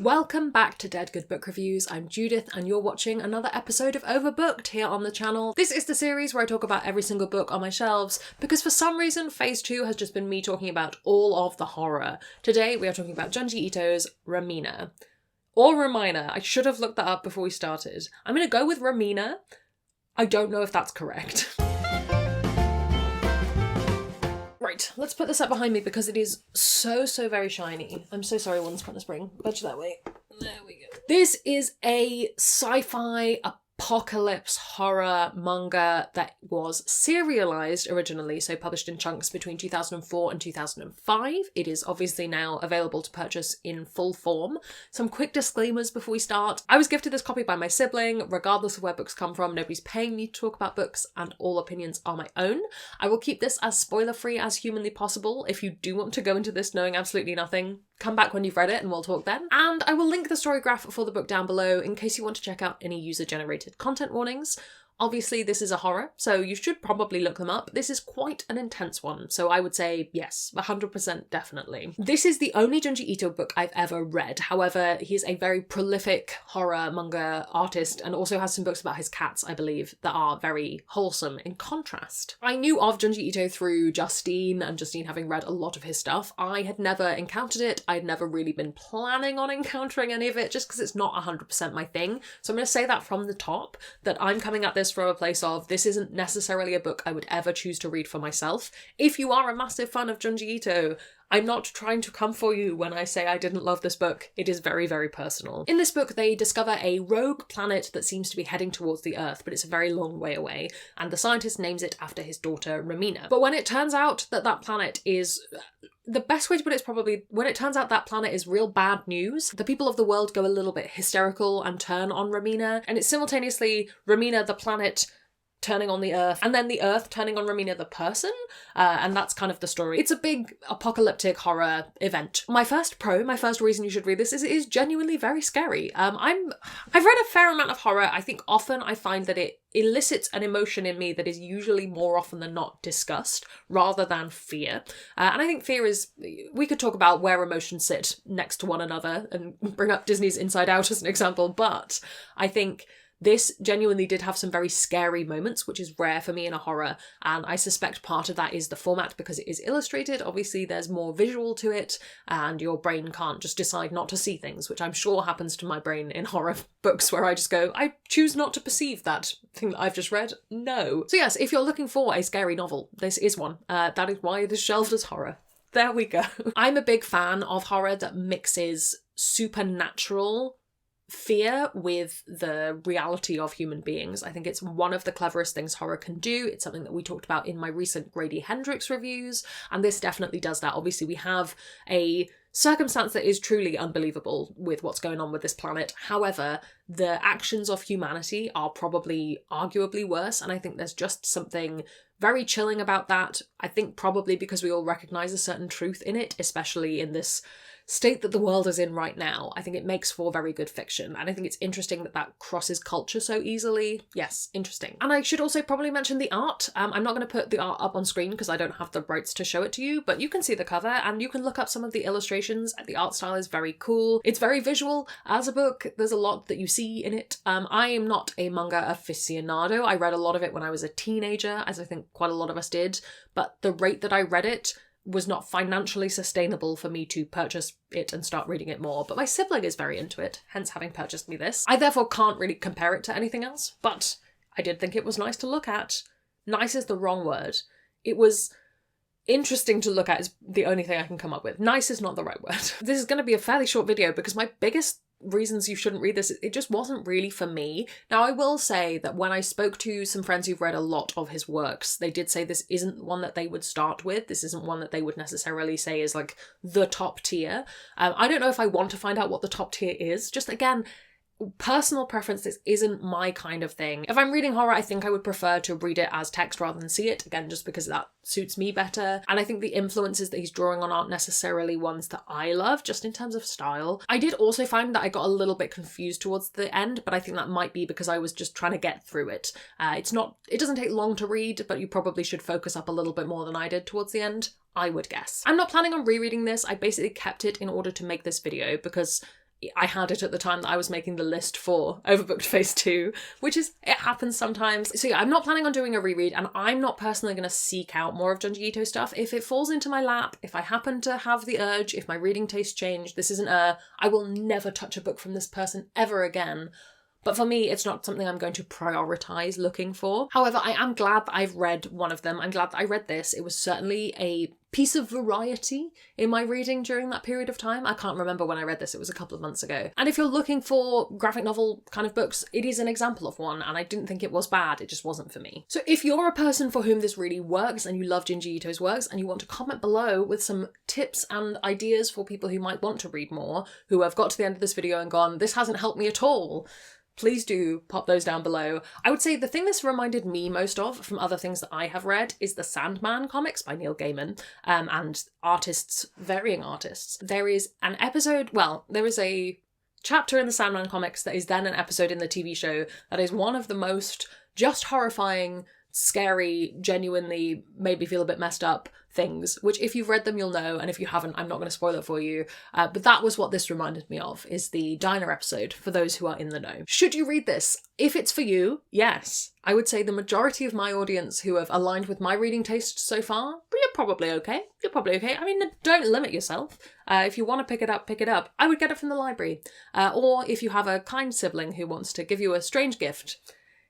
Welcome back to Dead Good Book Reviews. I'm Judith and you're watching another episode of Overbooked here on the channel. This is the series where I talk about every single book on my shelves because for some reason phase 2 has just been me talking about all of the horror. Today we are talking about Junji Ito's Remina. Or Remina. I should have looked that up before we started. I'm going to go with Remina. I don't know if that's correct. Right, let's put this up behind me because it is so very shiny. I'm so sorry, one's trying to spring. Budge that way. There we go. This is a sci-fi apocalypse horror manga that was serialized originally, so published in chunks between 2004 and 2005. It is obviously now available to purchase in full form. Some quick disclaimers before we start. I was gifted this copy by my sibling. Regardless of where books come from, nobody's paying me to talk about books and all opinions are my own. I will keep this as spoiler-free as humanly possible. If you do want to go into this knowing absolutely nothing, come back when you've read it and we'll talk then. And I will link the story graph for the book down below in case you want to check out any user-generated content warnings. Obviously this is a horror, so you should probably look them up. This is quite an intense one, so I would say yes, 100% definitely. This is the only Junji Ito book I've ever read. However, he's a very prolific horror manga artist and also has some books about his cats, I believe, that are very wholesome in contrast. I knew of Junji Ito through Justine, and Justine having read a lot of his stuff. I had never encountered it. I'd never really been planning on encountering any of it just because it's not 100% my thing. So I'm going to say that from the top, that I'm coming at this from a place of this isn't necessarily a book I would ever choose to read for myself. If you are a massive fan of Junji Ito, I'm not trying to come for you when I say I didn't love this book. It is very personal. In this book, they discover a rogue planet that seems to be heading towards the Earth, but it's a very long way away, and the scientist names it after his daughter, Remina. But when it turns out that that planet is... The best way to put it is probably, when it turns out that planet is real bad news, the people of the world go a little bit hysterical and turn on Remina, and it's simultaneously Remina the planet turning on the Earth, and then the Earth turning on Remina the person, and that's kind of the story. It's a big apocalyptic horror event. My first reason you should read this is it is genuinely very scary. I've read a fair amount of horror. I think often I find that it elicits an emotion in me that is usually more often than not disgust rather than fear. And I think fear is, we could talk about where emotions sit next to one another and bring up Disney's Inside Out as an example, but I think this genuinely did have some very scary moments, which is rare for me in a horror, and I suspect part of that is the format because it is illustrated. Obviously there's more visual to it, and your brain can't just decide not to see things, which I'm sure happens to my brain in horror books where I just go, I choose not to perceive that thing that I've just read. No. So yes, if you're looking for a scary novel, this is one. That is why it is shelved as horror. There we go. I'm a big fan of horror that mixes supernatural fear with the reality of human beings. I think it's one of the cleverest things horror can do. It's something that we talked about in my recent Grady Hendrix reviews, and this definitely does that. Obviously we have a circumstance that is truly unbelievable with what's going on with this planet. However, the actions of humanity are probably arguably worse, and I think there's just something very chilling about that. I think probably because we all recognise a certain truth in it, especially in this state that the world is in right now. I think it makes for very good fiction, and I think it's interesting that that crosses culture so easily. Yes, interesting. And I should also probably mention the art. I'm not going to put the art up on screen because I don't have the rights to show it to you, but you can see the cover and you can look up some of the illustrations. The art style is very cool. It's very visual. As a book, there's a lot that you see in it. I am not a manga aficionado. I read a lot of it when I was a teenager, as I think quite a lot of us did, but the rate that I read it was not financially sustainable for me to purchase it and start reading it more, but my sibling is very into it, hence having purchased me this. I therefore can't really compare it to anything else, but I did think it was nice to look at. Nice is the wrong word. It was interesting to look at is the only thing I can come up with. Nice is not the right word. This is going to be a fairly short video because my biggest reasons you shouldn't read this, it just wasn't really for me. Now I will say that when I spoke to some friends who've read a lot of his works, they did say this isn't one that they would start with. This isn't one that they would necessarily say is like the top tier. I don't know if I want to find out what the top tier is. Just again, personal preference, this isn't my kind of thing. If I'm reading horror, I think I would prefer to read it as text rather than see it, again, just because that suits me better. And I think the influences that he's drawing on aren't necessarily ones that I love, just in terms of style. I did also find that I got a little bit confused towards the end, but I think that might be because I was just trying to get through it. It doesn't take long to read, but you probably should focus up a little bit more than I did towards the end, I would guess. I'm not planning on rereading this. I basically kept it in order to make this video because I had it at the time that I was making the list for Overbooked Phase 2, which is, it happens sometimes. So yeah, I'm not planning on doing a reread, and I'm not personally going to seek out more of Junji Ito stuff. If it falls into my lap, if I happen to have the urge, if my reading taste change, this isn't I will never touch a book from this person ever again. But for me, it's not something I'm going to prioritise looking for. However, I am glad that I've read one of them. I'm glad that I read this. It was certainly a piece of variety in my reading during that period of time. I can't remember when I read this. It was a couple of months ago. And if you're looking for graphic novel kind of books, it is an example of one, and I didn't think it was bad. It just wasn't for me. So if you're a person for whom this really works and you love Junji Ito's works and you want to comment below with some tips and ideas for people who might want to read more, who have got to the end of this video and gone, this hasn't helped me at all, please do pop those down below. I would say the thing this reminded me most of from other things that I have read is the Sandman comics by Neil Gaiman, and artists, varying artists. There is an episode, well, there is a chapter in the Sandman comics that is then an episode in the TV show that is one of the most just horrifying, scary, genuinely made me feel a bit messed up things, which if you've read them you'll know, and if you haven't I'm not going to spoil it for you, but that was what this reminded me of, is the diner episode, for those who are in the know. Should you read this? If it's for you, yes. I would say the majority of my audience who have aligned with my reading taste so far, but you're probably okay. You're probably okay. I mean, don't limit yourself. If you want to pick it up, pick it up. I would get it from the library. Or if you have a kind sibling who wants to give you a strange gift,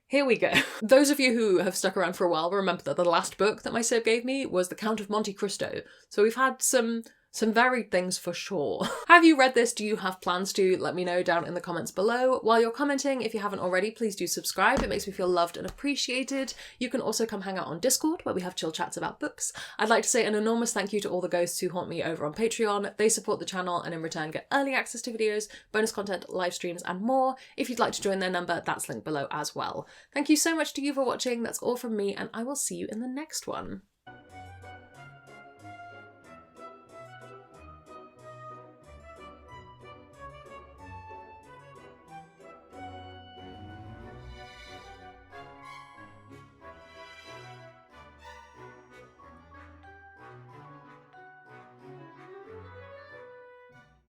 here we go. Those of you who have stuck around for a while remember that the last book that my sib gave me was The Count of Monte Cristo. So we've had some varied things for sure. Have you read this? Do you have plans to? Let me know down in the comments below. While you're commenting, if you haven't already, please do subscribe. It makes me feel loved and appreciated. You can also come hang out on Discord, where we have chill chats about books. I'd like to say an enormous thank you to all the ghosts who haunt me over on Patreon. They support the channel and in return get early access to videos, bonus content, live streams and more. If you'd like to join their number, that's linked below as well. Thank you so much to you for watching. That's all from me, and I will see you in the next one.